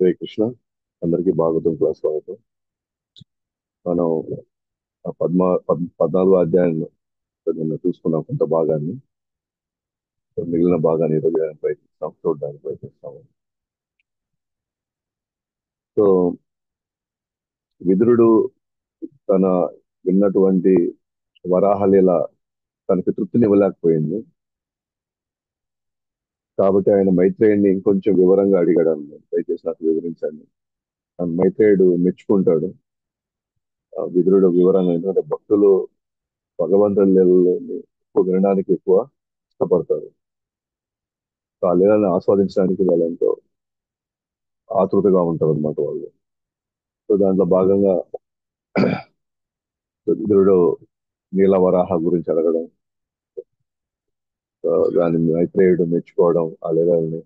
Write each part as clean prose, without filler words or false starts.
హరే కృష్ణ. అందరికీ భాగవతం క్లాస్ స్వాగతం. మనం ఆ 14వ అధ్యాయంలో నిన్న చూసుకున్నాం కొంత భాగాన్ని. మిగిలిన భాగాన్ని ఈరోజు చూడడానికి ప్రయత్నిస్తాము. సో విదురుడు తన విన్నటువంటి వరాహలీల తనకి తృప్తినివ్వలేకపోయింది. కాబట్టి ఆయన మైత్రేయుడిని ఇంకొంచెం వివరంగా అడిగాడు అన్నమాట. దయచేసి నాకు వివరించండి. మైత్రేయుడు మెచ్చుకుంటాడు. విదురుడు వివరంగా, ఎందుకంటే భక్తులు భగవంతుని లీలల్ని ఎక్కువ వినడానికి ఎక్కువ ఇష్టపడతారు. సో ఆ లీలని ఆస్వాదించడానికి వాళ్ళు ఎంతో ఆతృతగా ఉంటారు అనమాట వాళ్ళు. సో దాంట్లో భాగంగా రుద్రుడు నీలవరాహ గురించి అడగడం, దాన్ని మైత్రేయుడు మెచ్చుకోవడం, ఆ లీలల్ని.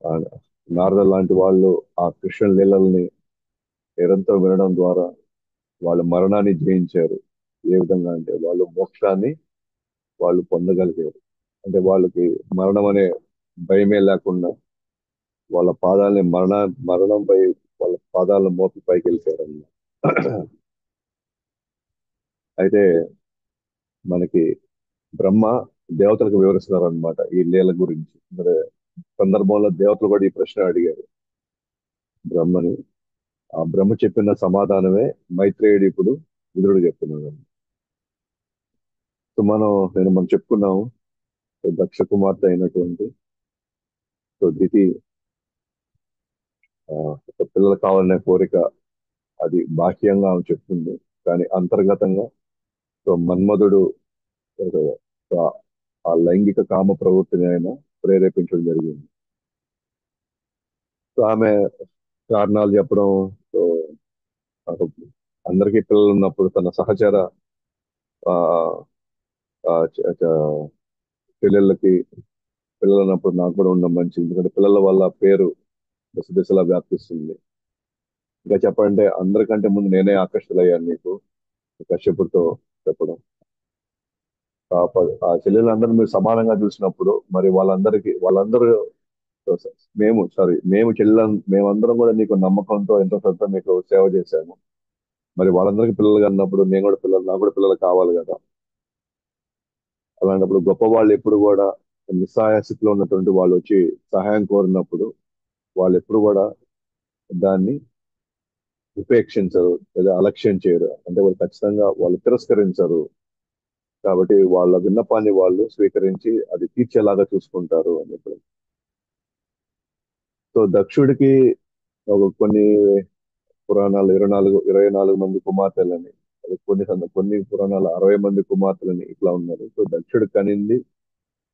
ఆ నారద లాంటి వాళ్ళు ఆ కృష్ణ లీలల్ని నిరంతరం వినడం ద్వారా వాళ్ళ మరణాన్ని జయించారు. ఏ విధంగా అంటే వాళ్ళు మోక్షాన్ని వాళ్ళు పొందగలిగారు. అంటే వాళ్ళకి మరణం అనే భయమే లేకుండా వాళ్ళ పాదాలని మరణంపై వాళ్ళ పాదాలను మోపి పైకి వెళ్ళిపోయారు అన్నమాట. అయితే మనకి బ్రహ్మ దేవతలకు వివరిస్తున్నారు అనమాట ఈ లీల గురించి. మరి సందర్భంలో దేవతలు కూడా ఈ ప్రశ్న అడిగారు బ్రహ్మని. ఆ బ్రహ్మ చెప్పిన సమాధానమే మైత్రేయుడు ఇప్పుడు విదురుడు చెప్తున్నాడు. సో మనం చెప్పుకున్నాము. సో దక్ష కుమార్తె అయినటువంటి దితి ఒక పిల్లలు కావాలనే కోరిక అది బాహ్యంగా ఆమె చెప్తుంది. కానీ అంతర్గతంగా సో మన్మధుడు ఆ ఆ లైంగిక కామ ప్రవృత్తిని ఆయన ప్రేరేపించడం జరిగింది. సో ఆమె కారణాలు చెప్పడం. సో నాకు అందరికీ పిల్లలు ఉన్నప్పుడు తన సహచర ఆ, ఆ, చెల్లెళ్ళకి పిల్లలు ఉన్నప్పుడు నాకు కూడా ఉండడం మంచిది, ఎందుకంటే పిల్లల వల్ల పేరు దశ దిశలా వ్యాప్తిస్తుంది. ఇంకా చెప్పాలంటే అందరికంటే ముందు నేనే ఆకర్షితులయ్యాను నీకు, కశ్యపుడితో చెప్పడం. ఆ చెల్లెలందరూ మీరు సమానంగా చూసినప్పుడు మరి వాళ్ళందరూ మేము మేమందరం కూడా నీకు నమ్మకంతో ఎంతో శ్రద్ధ మీకు సేవ చేశాము. మరి వాళ్ళందరికీ పిల్లలు అన్నప్పుడు నాకు కూడా పిల్లలు కావాలి కదా. అలాంటప్పుడు గొప్ప వాళ్ళు ఎప్పుడు కూడా నిస్సహాయ స్థితిలో ఉన్నటువంటి వాళ్ళు వచ్చి సహాయం కోరినప్పుడు వాళ్ళు ఎప్పుడు కూడా దాన్ని ఉపేక్షించరు లేదా అలక్ష్యం చేయరు. అంటే వాళ్ళు ఖచ్చితంగా వాళ్ళు తిరస్కరించరు. కాబట్టి వాళ్ళ విన్నపాన్ని వాళ్ళు స్వీకరించి అది తీర్చేలాగా చూసుకుంటారు అని చెప్పి. సో దక్షుడికి కొన్ని పురాణాలు 24 మంది కుమార్తెలని, అది కొన్ని పురాణాలు 60 మంది కుమార్తెలని ఇట్లా ఉన్నారు. సో దక్షుడు కనింది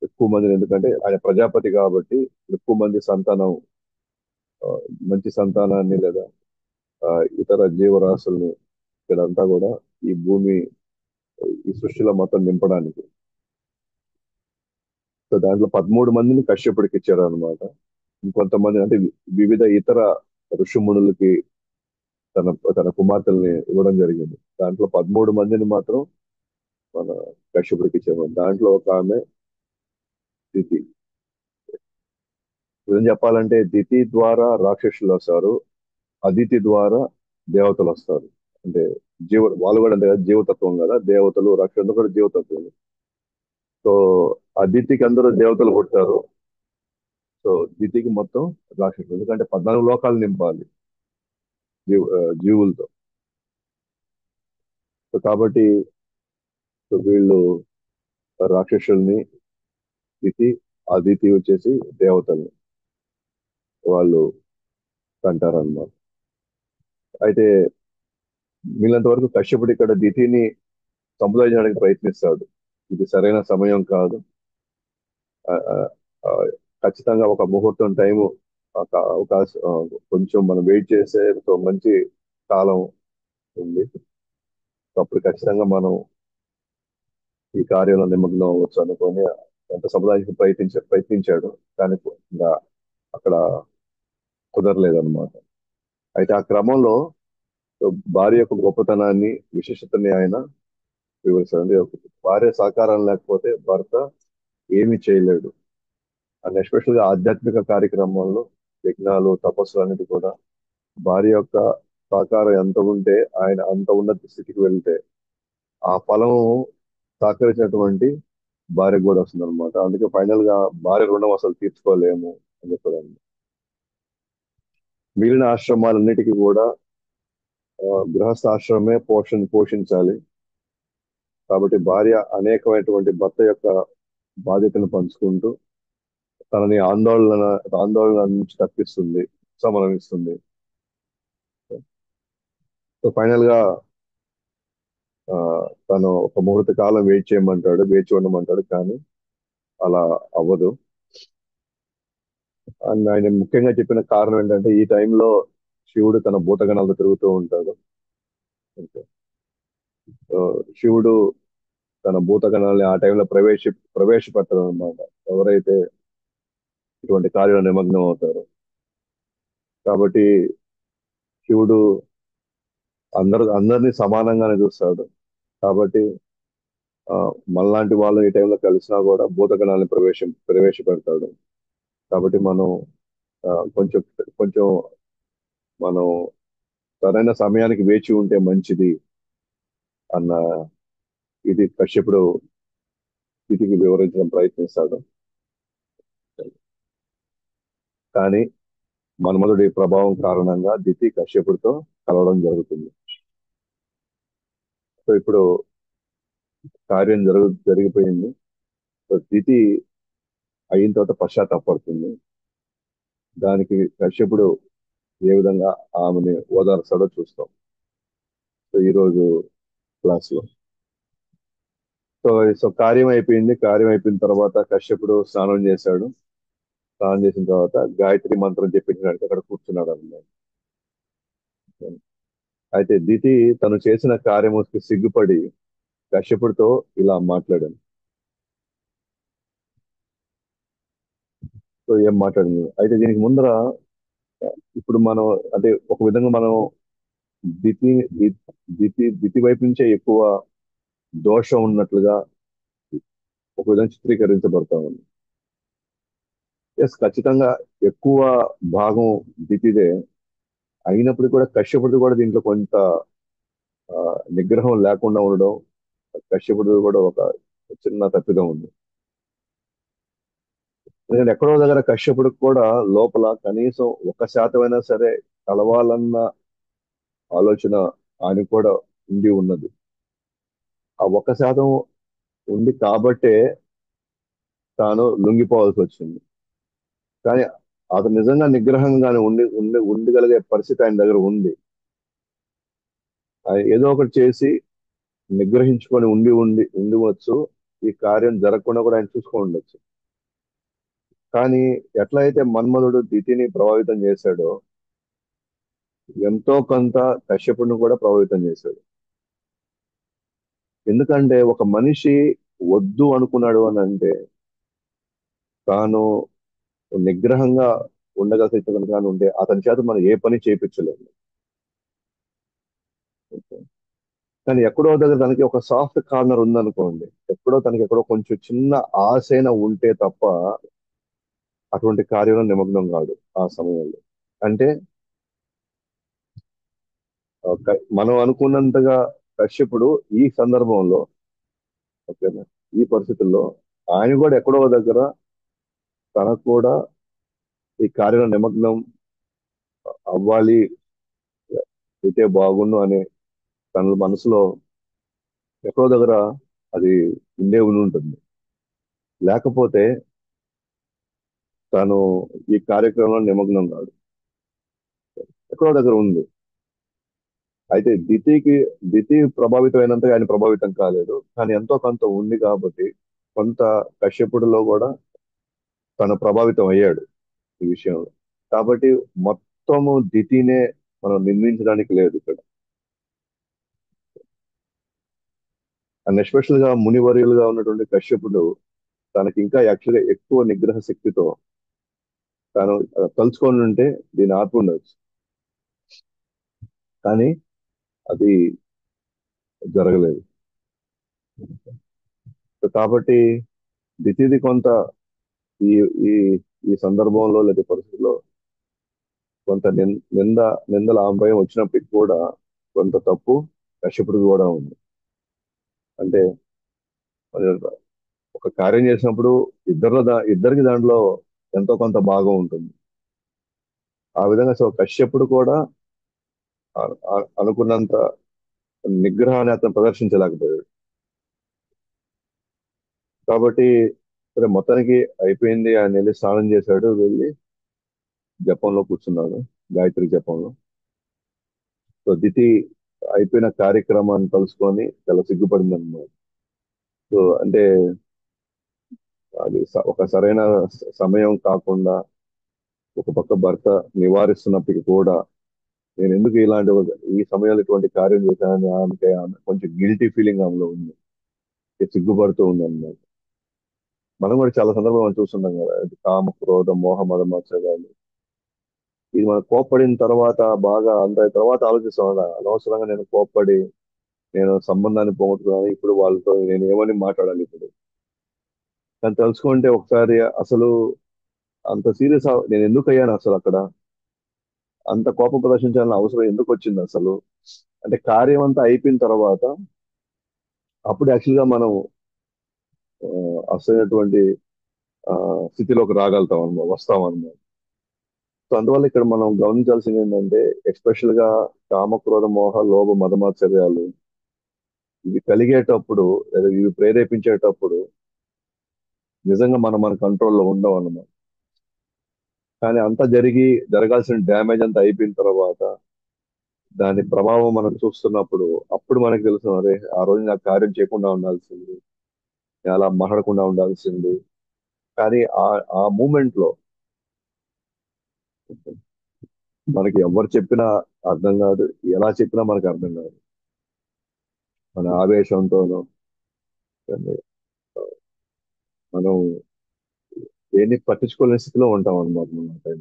ఎక్కువ మందిని, ఎందుకంటే ఆయన ప్రజాపతి కాబట్టి ఎక్కువ మంది సంతానం, ఆ, మంచి సంతానాన్ని లేదా ఆ, ఇతర జీవరాశుల్ని ఇక్కడంతా కూడా ఈ భూమి ఈ సృష్టిలో మొత్తం నింపడానికి. సో దాంట్లో 13 మందిని కశ్యపుడికి ఇచ్చారు అనమాట. ఇంకొంతమంది అంటే వివిధ ఇతర ఋషిమునులకి తన తన కుమార్తెల్ని ఇవ్వడం జరిగింది. దాంట్లో 13 మందిని మాత్రం మన కశ్యపుడికి ఇచ్చారు. దాంట్లో ఒక ఆమె దితి. ఏం చెప్పాలంటే దితి ద్వారా రాక్షసులు వస్తారు, అదితి ద్వారా దేవతలు వస్తారు. అంటే వాళ్ళు కూడా అంతే కదా, జీవతత్వం కదా. దేవతలు రాక్షసులు కూడా జీవతత్వం. సో అదితికి అందరూ దేవతలు పుట్టారు. సో దితికి మొత్తం రాక్షసులు, ఎందుకంటే 14 లోకాలు నింపాలి జీవులతో. సో కాబట్టి సో వీళ్ళు రాక్షసుల్ని, దితి అదితి వచ్చేసి దేవతల్ని వాళ్ళు కంటారన్నమాట. అయితే వీళ్ళంత వరకు కశ్యపుడు ఇక్కడ దితిని సంప్రదించడానికి ప్రయత్నిస్తాడు. ఇది సరైన సమయం కాదు. ఆ, ఆ, ఆ, ఖచ్చితంగా ఒక ముహూర్తం టైము, ఒక అవకాశం, కొంచెం మనం వెయిట్ చేసే సో మంచి కాలం ఉంది. సో అప్పుడు ఖచ్చితంగా మనం ఈ కార్యంలో నిమగ్నం అవ్వచ్చు అనుకొని ఎంత సంప్రదాయానికి ప్రయత్నించాడు. కానీ ఇంకా అక్కడ కుదరలేదన్నమాట. అయితే ఆ క్రమంలో భార్య యొక్క గొప్పతనాన్ని, విశేషతని ఆయన వివరిస్తాడు. అంటే భార్య సహకారం లేకపోతే భర్త ఏమీ చేయలేడు. అండ్ ఎస్పెషల్ గా ఆధ్యాత్మిక కార్యక్రమాల్లో యజ్ఞాలు తపస్సులు అనేది కూడా భార్య యొక్క సహకారం ఎంత ఉంటే ఆయన అంత ఉన్నత స్థితికి వెళ్తే ఆ ఫలం సహకరించినటువంటి భార్యకు కూడా వస్తుంది అనమాట. అందుకే ఫైనల్ గా భార్య రుణం అసలు తీర్చుకోలేము అని చెప్పారు. మిగిలిన ఆశ్రమాలన్నిటికీ కూడా గృహస్థాశ్రమే పోషించాలి. కాబట్టి భార్య అనేకమైనటువంటి భర్త యొక్క బాధ్యతను పంచుకుంటూ తనని ఆందోళన నుంచి తప్పిస్తుంది, ఉపశమనమిస్తుంది. సో ఫైనల్ గా ఆ, తను ఒక ముహూర్త కాలం వేచి ఉండమంటాడు, కానీ అలా అవ్వదు. అండ్ ఆయన ముఖ్యంగా చెప్పిన కారణం ఏంటంటే ఈ టైంలో శివుడు తన భూతగణాలతో తిరుగుతూ ఉంటాడు. ఓకే. సో శివుడు తన భూతగణాలని ఆ టైంలో ప్రవేశపెట్టడం అనమాట, ఎవరైతే ఇటువంటి కార్యంలో నిమగ్నం అవుతారో. కాబట్టి శివుడు అందరినీ సమానంగానే చూస్తాడు. కాబట్టి ఆ, మనలాంటి వాళ్ళు ఈ టైంలో కలిసినా కూడా భూతగణాలని ప్రవేశపెడతాడు. కాబట్టి మనం కొంచెం కొంచెం మనం సరైన సమయానికి వేచి ఉంటే మంచిది అన్న ఇది కశ్యపుడు స్థితికి వివరించడం ప్రయత్నిస్తాడు. కానీ మన్మధుడి ప్రభావం కారణంగా దితి కశ్యపుడితో కలవడం జరుగుతుంది. సో ఇప్పుడు కార్యం జరిగిపోయింది. సో దితి అయిన తర్వాత పశ్చాత్తాపడుతుంది. దానికి కశ్యపుడు ఏ విధంగా ఆమెని ఓదార్చాడో చూస్తాం సో ఈ రోజు క్లాస్ లో. సో సో కార్యం అయిపోయిన తర్వాత కశ్యపుడు స్నానం చేశాడు. స్నానం చేసిన తర్వాత గాయత్రి మంత్రం చెప్పించడానికి అక్కడ కూర్చున్నాడు అన్నమాట. అయితే దితి తను చేసిన కార్యముకి సిగ్గుపడి కశ్యపుడితో ఇలా మాట్లాడాను. సో ఏం మాట్లాడింది అయితే దీనికి ముందర ఇప్పుడు మనం అంటే ఒక విధంగా మనం దితి దితి వైపు నుంచే ఎక్కువ దోషం ఉన్నట్లుగా ఒక విధంగా చిత్రీకరించబడతా ఉంది. ఎస్, ఖచ్చితంగా ఎక్కువ భాగం దితిదే అయినప్పుడు కూడా కశ్యపుడు కూడా దీంట్లో కొంత నిగ్రహం లేకుండా ఉండడం, కశ్యపుడు కూడా ఒక చిన్న తప్పిదం ఉంది. ఎందుకంటే ఎక్కడో దగ్గర కశ్యపుడికి కూడా లోపల కనీసం 1% అయినా సరే కలవాలన్న ఆలోచన ఆయన కూడా ఉండి ఉన్నది. ఆ 1% ఉంది కాబట్టే తాను లొంగిపోవాల్సి వచ్చింది. కానీ అతను నిజంగా నిగ్రహంగానే ఉండగలిగే పరిస్థితి ఆయన దగ్గర ఉంది. ఆయన ఏదో ఒకటి చేసి నిగ్రహించుకొని ఉండవచ్చు. ఈ కార్యం జరగకుండా కూడా ఆయన చూసుకొని ఉండొచ్చు. కానీ ఎట్లయితే మన్మధుడు దితిని ప్రభావితం చేశాడో ఎంతో కొంత కశ్యపుడిని కూడా ప్రభావితం చేశాడు. ఎందుకంటే ఒక మనిషి వద్దు అనుకున్నాడు అని అంటే తాను నిగ్రహంగా ఉండగలిగే కనుక ఉంటే అతని చేత మనం ఏ పని చేయించలేము. కానీ ఎక్కడో దగ్గర తనకి ఒక సాఫ్ట్ కార్నర్ ఉందనుకోండి, ఎక్కడో కొంచెం చిన్న ఆశైన ఉంటే తప్ప అటువంటి కార్యంలో నిమగ్నం కాడు ఆ సమయంలో. అంటే మనం అనుకున్నంతగా కశ్యపుడు ఈ సందర్భంలో, ఓకేనా, ఈ పరిస్థితుల్లో ఆయన కూడా ఎక్కడో దగ్గర తనకు కూడా ఈ కార్యంలో నిమగ్నం అవ్వాలి, అయితే బాగుండు అనే తన మనసులో ఎక్కడో దగ్గర అది ఉండి ఉంటుంది. లేకపోతే తను ఈ కార్యక్రమంలో నిమగ్నం కాడు, ఎక్కడో దగ్గర ఉంది. అయితే దితి ప్రభావితమైనంతగా ఆయన ప్రభావితం కాలేదు, కానీ ఎంతో కొంత ఉంది కాబట్టి కొంత కశ్యపుడిలో కూడా తను ప్రభావితం అయ్యాడు ఈ విషయంలో. కాబట్టి మొత్తము దితినే మనం నిందించడానికి లేదు ఇక్కడ. అండ్ ఎస్పెషల్ గా మునివర్యులుగా ఉన్నటువంటి కశ్యపుడు తనకి ఇంకా యాక్చువల్గా ఎక్కువ నిగ్రహ శక్తితో తాను తలుచుకొని ఉంటే దీన్ని ఆపి ఉండొచ్చు. కానీ అది జరగలేదు. సో కాబట్టి దితిది కొంత ఈ ఈ ఈ సందర్భంలో లేదా పరిస్థితిలో కొంత నిందల ఆంభయం వచ్చినప్పటికి కూడా కొంత తప్పు కశ్యపుడికి కూడా ఉంది. అంటే మరి ఒక కార్యం చేసినప్పుడు ఇద్దరికి దాంట్లో ఎంతో కొంత భాగం ఉంటుంది. ఆ విధంగా సో కశ్యపుడు కూడా అనుకున్నంత నిగ్రహాన్ని అతను ప్రదర్శించలేకపోయాడు. కాబట్టి సరే మొత్తానికి అయిపోయింది. ఆయన వెళ్ళి స్నానం చేశాడు, వెళ్ళి జపంలో కూర్చున్నాడు, గాయత్రి జపంలో. సో దితి అయిపోయిన కార్యక్రమాన్ని తలుసుకొని చాలా సిగ్గుపడింది అనమాట. సో అంటే అది ఒక సరైన సమయం కాకుండా ఒక పక్క భర్త నివారిస్తున్నప్పటికీ కూడా నేను ఎందుకు ఈ సమయంలో ఇటువంటి కార్యం చేశానని ఆమె కొంచెం గిల్టీ ఫీలింగ్ ఆమెలో ఉంది. సిగ్గుపడుతూ ఉంది అన్నమాట. మనం కూడా చాలా సందర్భాలు మనం చూస్తున్నాం కదా, ఇది కామ క్రోధ మోహ మద మత్సరాలు. ఇది మనం కోప్పడిన తర్వాత బాగా అంత తర్వాత ఆలోచిస్తాం కదా, అనవసరంగా నేను కోప్పడి నేను సంబంధాన్ని పోగొట్టుకున్నాను, ఇప్పుడు వాళ్ళతో నేను ఏమని మాట్లాడాలి ఇప్పుడు. కానీ తెలుసుకుంటే ఒకసారి అసలు అంత సీరియస్ నేను ఎందుకు అయ్యాను అసలు అక్కడ, అంత కోపం ప్రదర్శించాలని అవసరం ఎందుకు వచ్చింది అసలు. అంటే కార్యం అంతా అయిపోయిన తర్వాత అప్పుడు యాక్చువల్ గా మనం అసలైనటువంటి ఆ, స్థితిలోకి రాగలుగుతాం అనమాట, వస్తాం అనమాట. సో అందువల్ల ఇక్కడ మనం గమనించాల్సింది ఏంటంటే, ఎస్పెషల్ గా కామక్రోధ మోహ లోభ మదమాత్సర్యాలు ఇవి కలిగేటప్పుడు లేదా ఇవి ప్రేరేపించేటప్పుడు నిజంగా మనం మన కంట్రోల్లో ఉండవు అన్నమాట. కానీ అంతా జరగాల్సిన డ్యామేజ్ అంతా అయిపోయిన తర్వాత దాని ప్రభావం మనం చూస్తున్నప్పుడు అప్పుడు మనకు తెలుసు, అరే ఆ రోజు నాకు కార్యం చేయకుండా ఉండాల్సింది, నేను అలా మాట్లాడకుండా ఉండాల్సింది. కానీ ఆ మూమెంట్ లో మనకి ఎవరు చెప్పినా అర్థం కాదు, ఎలా చెప్పినా మనకు అర్థం కాదు. మన ఆవేశంతోనో కానీ మనం దేన్ని పట్టించుకోలేని స్థితిలో ఉంటాం అనమాట మనం ఆ టైం.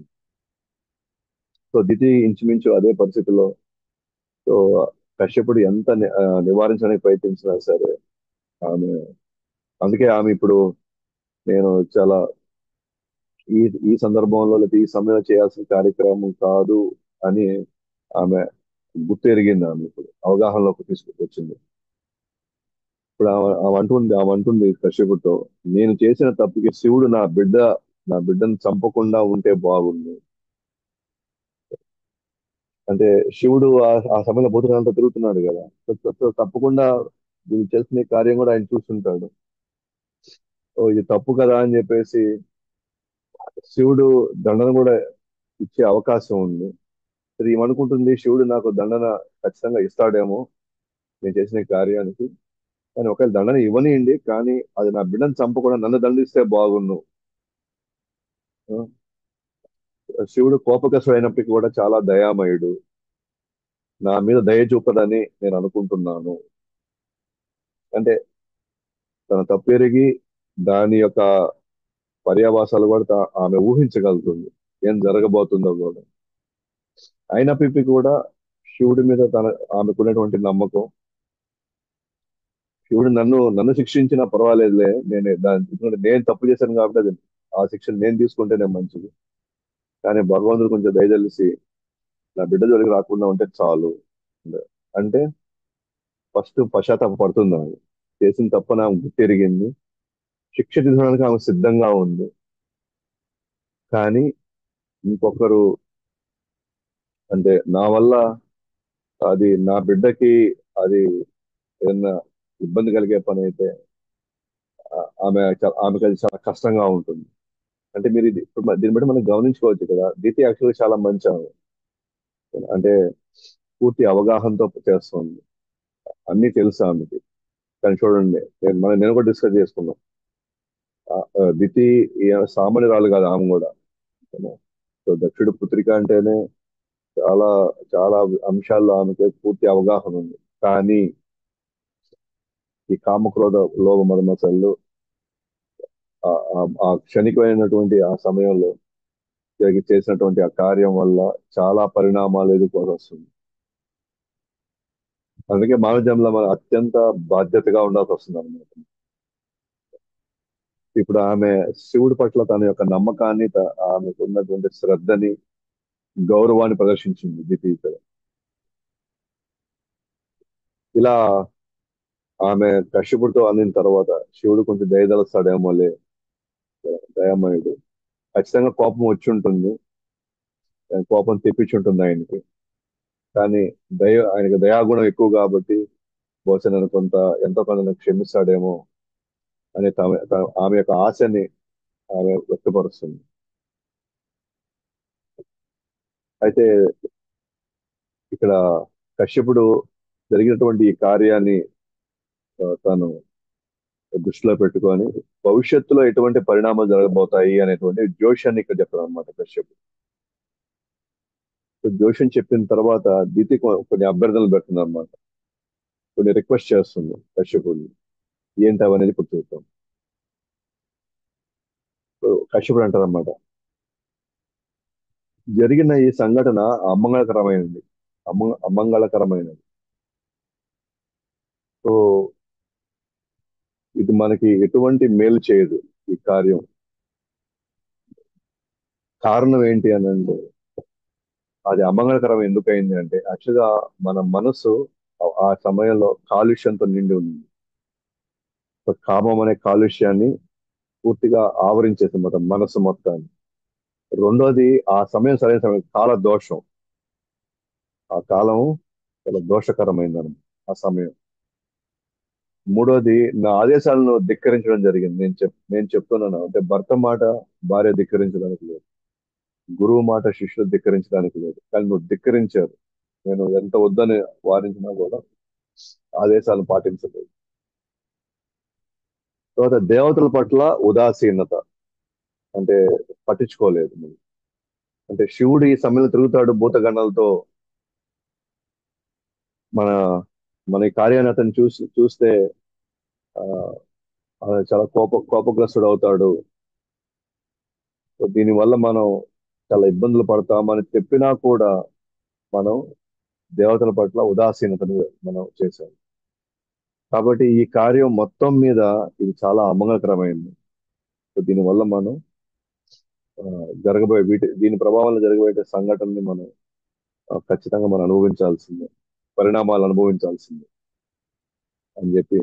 సో దితి ఇంచుమించు అదే పరిస్థితిలో. సో కశ్యపుడు ఎంత నివారించడానికి ప్రయత్నించినా సరే ఆమె, అందుకే ఆమె ఇప్పుడు నేను చాలా ఈ ఈ సందర్భంలో లేదా ఈ సమయంలో చేయాల్సిన కార్యక్రమం కాదు అని ఆమె గుర్తెరిగింది. ఆమె ఇప్పుడు అవగాహనలోకి తీసుకొచ్చింది. ఇప్పుడు ఆమె అంటుంది కశ్యపుడితో, నేను చేసిన తప్పుకి శివుడు నా బిడ్డను చంపకుండా ఉంటే బాగుంది. అంటే శివుడు ఆ సమయంలో భూతకాలంతో తిరుగుతున్నాడు కదా, సో తప్పకుండా వీళ్ళు చేసిన ఈ కార్యం కూడా ఆయన చూస్తుంటాడు. ఓ ఇది తప్పు కదా అని చెప్పేసి శివుడు దండన కూడా ఇచ్చే అవకాశం ఉంది. అది ఏమనుకుంటుంది, శివుడు నాకు దండన ఖచ్చితంగా ఇస్తాడేమో నేను చేసిన ఈ కార్యానికి. కానీ ఒకవేళ దండన ఇవ్వనియండి, కానీ అది నా బిడ్డను చంపకుండా నన్ను దండిస్తే బాగున్ను. ఆ, శివుడు కోపకసుడు అయినప్పటికీ కూడా చాలా దయామయుడు, నా మీద దయ చూపదని నేను అనుకుంటున్నాను. అంటే తన తప్పెరిగి దాని యొక్క పర్యావాసాలు కూడా ఆమె ఊహించగలుగుతుంది, ఏం జరగబోతుందో కూడా. అయినప్పటికీ కూడా శివుడి మీద ఆమెకున్నటువంటి నమ్మకం, శివుడు నన్ను శిక్షించినా పర్వాలేదులే, నేను తప్పు చేశాను కాబట్టి ఆ శిక్షను నేను తీసుకుంటేనే మంచిది. కానీ భగవంతుడు కొంచెం దయదలిసి నా బిడ్డ జోలికి రాకుండా ఉంటే చాలు అంటే ఫస్ట్ పశ్చాత్తాప పడుతుంది ఆమె. చేసిన తప్పని ఆమె గుర్తెరిగింది, శిక్ష తీసుకోవడానికి ఆమె సిద్ధంగా ఉంది. కానీ ఇంకొకరు, అంటే నా వల్ల అది నా బిడ్డకి అది ఏదైనా ఇబ్బంది కలిగే పని అయితే ఆమెకి అది చాలా కష్టంగా ఉంటుంది. అంటే మీరు దీన్ని బట్టి మనం గమనించుకోవచ్చు కదా, దీతి యాక్చువల్గా చాలా మంచి ఆమె. అంటే పూర్తి అవగాహనతో చేస్తుంది, అన్ని తెలుసు ఆమెకి. కానీ చూడండి, నేను కూడా డిస్కస్ చేసుకున్నాం. దితి సామాన్యురాలు కాదు ఆమె కూడా. సో దక్షుడు పుత్రిక అంటేనే చాలా చాలా అంశాల్లో ఆమెకి పూర్తి అవగాహన ఉంది. కానీ ఈ కామక్రోధ లోభ మదమసలు ఆ క్షణికమైనటువంటి ఆ సమయంలో చేసినటువంటి ఆ కార్యం వల్ల చాలా పరిణామాలు ఎదుర్కోవాల్సి వస్తుంది. అందుకే మానవ జన్మలో మనం అత్యంత బాధ్యతగా ఉండాల్సి వస్తుంది అన్నమాట. ఇప్పుడు ఆమె శివుడి పట్ల తన యొక్క నమ్మకాన్ని, ఆమెకు ఉన్నటువంటి శ్రద్ధని, గౌరవాన్ని ప్రదర్శించింది ద్వితీయ. ఇలా ఆమె కశ్యపుడితో అందిన తర్వాత శివుడు కొంచెం దయదలుస్తాడేమోలే, దయామయుడు, ఖచ్చితంగా కోపం వచ్చి ఉంటుంది, కోపం తెప్పించి ఉంటుంది ఆయనకి. కానీ ఆయనకి దయాగుణం ఎక్కువ కాబట్టి బహుశా నన్ను ఎంతో కొంత నన్ను క్షమిస్తాడేమో అని ఆమె యొక్క ఆశని ఆమె వ్యక్తపరుస్తుంది. అయితే ఇక్కడ కశ్యపుడు జరిగినటువంటి ఈ కార్యాన్ని తను దృష్టిలో పెట్టుకొని భవిష్యత్తులో ఎటువంటి పరిణామాలు జరగబోతాయి అనేటువంటి జోష్యాన్ని ఇక్కడ చెప్తారు అనమాట కశ్యపుడు. సో జోష్యం చెప్పిన తర్వాత దితి కొన్ని అభ్యర్థనలు పెడుతుంది అనమాట, కొన్ని రిక్వెస్ట్ చేస్తుంది కశ్యపుడిని. ఏంటి అవనేది ఇప్పుడు చూద్దాం. సో కశ్యపుడు అంటారనమాట, జరిగిన ఈ సంఘటన అమంగళకరమైనది, అమంగళకరమైనది. సో ఇది మనకి ఎటువంటి మేలు చేయదు ఈ కార్యం. కారణం ఏంటి అని అంటే, అది అమంగళకరం ఎందుకైంది అంటే యాక్చువల్గా మన మనసు ఆ సమయంలో కాలుష్యంతో నిండి ఉంది. సో కామం అనే కాలుష్యాన్ని పూర్తిగా ఆవరించేసింది మన మనసు మొత్తాన్ని. రెండోది, ఆ సమయం సరైన సమయం, కాల దోషం. ఆ కాలం చాలా దోషకరమైంది ఆ సమయం. మూడోది, నా ఆదేశాలను ధిక్కరించడం జరిగింది. నేను చెప్తున్నాను అంటే భర్త మాట భార్య ధిక్కరించడానికి లేదు, గురువు మాట శిష్యులు ధిక్కరించడానికి లేదు, కానీ నువ్వు ధిక్కరించారు. నేను ఎంత వద్దని వారించినా కూడా ఆదేశాలను పాటించలేదు. తర్వాత దేవతల పట్ల ఉదాసీనత, అంటే పట్టించుకోలేదు నువ్వు. అంటే శివుడు ఈ సమయంలో తిరుగుతాడు భూతగణాలతో, మన మన ఈ కార్యాన్ని అతను చూస్తే ఆ, చాలా కోపగ్రస్తుడు అవుతాడు. సో దీనివల్ల మనం చాలా ఇబ్బందులు పడతామని చెప్పినా కూడా మనం దేవతల పట్ల ఉదాసీనతను మనం చేశాం. కాబట్టి ఈ కార్యం మొత్తం మీద ఇది చాలా అమంగళకరమైంది. సో దీనివల్ల మనం ఆ, దీని ప్రభావంలో జరగబోయే సంఘటనని మనం ఖచ్చితంగా మనం అనుభవించాల్సిందే, పరిణామాలు అనుభవించాల్సిందే అని చెప్పి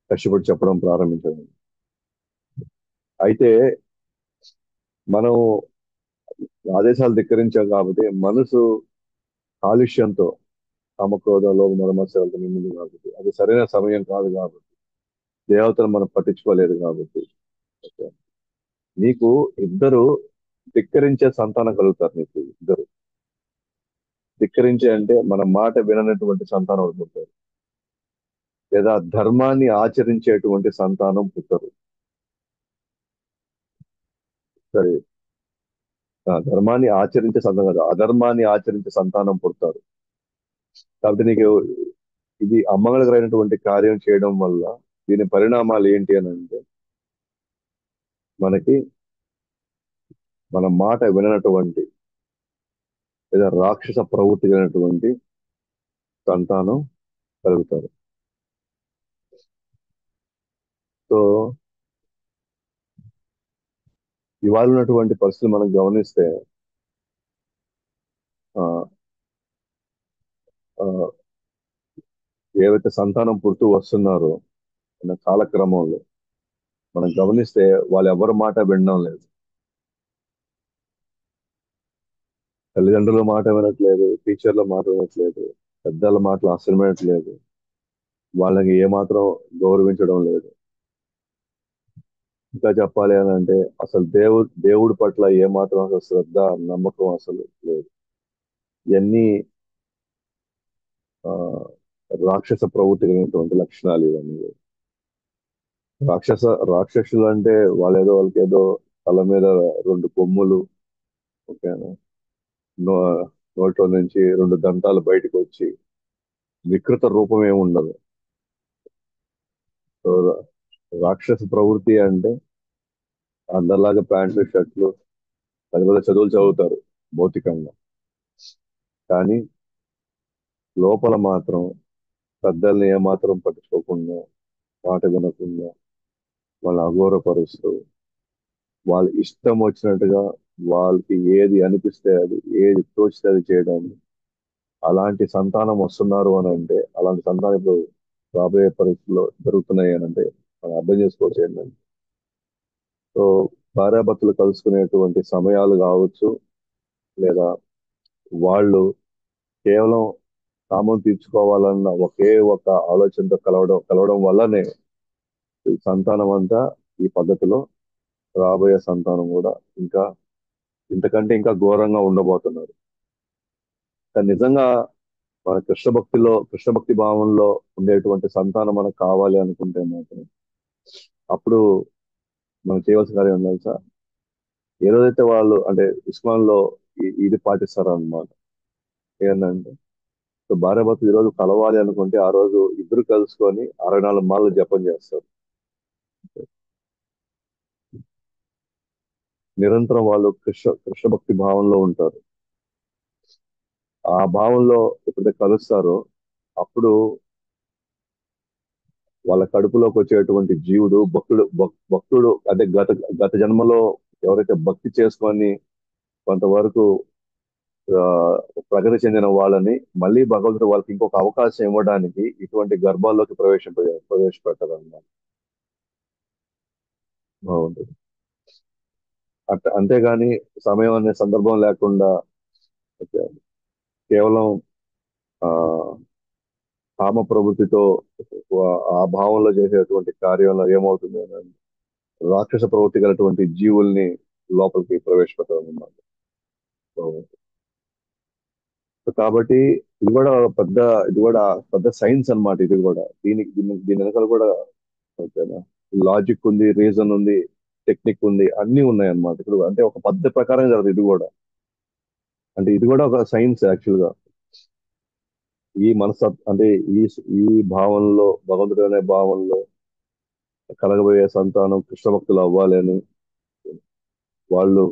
కష్టపడి చెప్పడం ప్రారంభించాడు. అయితే మనం ఆదేశాలు ధిక్కరించాం కాబట్టి మనసు కాలుష్యంతో, కామక్రోధ లోభ మదమత్సరాలతో నిండింది కాబట్టి, అది సరైన సమయం కాదు కాబట్టి, దేవతలు మనం పట్టించుకోలేదు కాబట్టి, ఓకే, నీకు ఇద్దరు ధిక్కరించే సంతానం కలుగుతారు. నీకు ఇద్దరు ధిక్కరించే అంటే మన మాట విననటువంటి సంతానం ఒకరు పుడతారు, లేదా ధర్మాన్ని ఆచరించేటువంటి సంతానం పుట్టరు. సరే, ధర్మాన్ని ఆచరించే సంతానం కాదు, అధర్మాన్ని ఆచరించే సంతానం పుడతారు. కాబట్టి నీకు ఇది అమంగళకరమైనటువంటి కార్యం చేయడం వల్ల దీని పరిణామాలు ఏంటి అని అంటే, మనకి మన మాట విననటువంటి లేదా రాక్షస ప్రవృత్తి కలిగినటువంటి సంతానం కలుగుతారు. సో ఇవాళ ఉన్నటువంటి పరిస్థితులు మనం గమనిస్తే ఆ, ఆ, ఏవైతే సంతానం పుడుతూ వస్తున్నారో మన కాలక్రమంలో మనం గమనిస్తే వాళ్ళు ఎవరి మాట వినడం లేదు. తల్లిదండ్రుల మాట వినట్లేదు, టీచర్ల మాట వినట్లేదు, పెద్దల మాటలు అసలు వినట్లేదు, వాళ్ళకి ఏమాత్రం గౌరవించడం లేదు. ఇంకా చెప్పాలి అని అంటే అసలు దేవుడి పట్ల ఏమాత్రం అసలు శ్రద్ధ, నమ్మకం అసలు లేదు. ఇవన్నీ ఆ, రాక్షస ప్రవృత్తి కలిగినటువంటి లక్షణాలు ఇవన్నీ. రాక్షస రాక్షసులు అంటే వాళ్ళకి ఏదో తల మీద రెండు కొమ్ములు, ఓకేనా, నో నోట్లో నుంచి రెండు దంతాలు బయటకు వచ్చి వికృత రూపం ఏమి ఉండదు. సో రాక్షస ప్రవృత్తి అంటే అందరిలాగా ప్యాంట్లు షర్ట్లు పెద్ద పెద్ద చదువులు చదువుతారు భౌతికంగా, కానీ లోపల మాత్రం పెద్దల్ని ఏమాత్రం పట్టించుకోకుండా, మాట వినకుండా, వాళ్ళని అగౌరవపరుస్తూ వాళ్ళు ఇష్టం వచ్చినట్టుగా వాళ్ళకి ఏది అనిపిస్తే అది, ఏది తోచితే అది చేయడం, అలాంటి సంతానం వస్తున్నారు అని అంటే, అలాంటి సంతానం ఇప్పుడు రాబోయే పరిస్థితుల్లో జరుగుతున్నాయి అని అంటే మనం అర్థం చేసుకోవచ్చు ఏంటంటే, సో భార్యాభర్తలు కలుసుకునేటువంటి సమయాలు కావచ్చు, లేదా వాళ్ళు కేవలం కామం తీర్చుకోవాలన్న ఒకే ఒక ఆలోచనతో కలవడం కలవడం వల్లనే ఈ సంతానం అంతా ఈ పద్ధతిలో, రాబోయే సంతానం కూడా ఇంకా ఇంతకంటే ఇంకా ఘోరంగా ఉండబోతున్నారు. కానీ నిజంగా మన కృష్ణ భక్తి భావంలో ఉండేటువంటి సంతానం మనకు కావాలి అనుకుంటే మాత్రం అప్పుడు మనం చేయవలసిన కార్యం ఏంటో తెలుసా? ఏ రోజైతే వాళ్ళు అంటే ఇస్కాన్ లో ఇది పాటిస్తారు అనమాట. ఏంటంటే, సో భార్యాభర్తలు ఈ రోజు కలవాలి అనుకుంటే ఆ రోజు ఇద్దరు కలుసుకొని 64 మాలలు జపం చేస్తారు. నిరంతరం వాళ్ళు కృష్ణ భక్తి భావంలో ఉంటారు. ఆ భావంలో ఎప్పుడైతే కలుస్తారో అప్పుడు వాళ్ళ కడుపులోకి వచ్చేటువంటి జీవుడు భక్తుడు అంటే గత జన్మలో ఎవరైతే భక్తి చేసుకొని కొంతవరకు ఆ, ప్రగతి చెందిన వాళ్ళని మళ్ళీ భగవంతుడు వాళ్ళకి ఇంకొక అవకాశం ఇవ్వడానికి ఇటువంటి గర్భాల్లోకి ప్రవేశపెట్టారు అన్నమాట. బాగుంటుంది. అంతేగాని సమయం అనే సందర్భం లేకుండా కేవలం ఆ కామ ప్రవృత్తితో ఆ భావంలో చేసేటువంటి కార్యంలో ఏమవుతుంది అని అంటే, రాక్షస ప్రవృత్తి గలటువంటి జీవుల్ని లోపలికి ప్రవేశపెట్టడం అన్నమాట. సో కాబట్టి ఇది కూడా పెద్ద ఇది కూడా పెద్ద సైన్స్ అన్నమాట. ఇది కూడా దీని వెనకాల కూడా ఓకేనా, లాజిక్ ఉంది, రీజన్ ఉంది, టెక్నిక్ ఉంది, అన్ని ఉన్నాయి అన్నమాట. ఇప్పుడు అంటే ఒక పద్ధతి ప్రకారం జరుగుతుంది ఇది కూడా. అంటే ఇది కూడా ఒక సైన్స్ యాక్చువల్ గా. ఈ అంటే ఈ ఈ భావనలో, భగవంతుడు అనే భావనలో కలగబోయే సంతానం కృష్ణ భక్తులు అవ్వాలి అని, వాళ్ళు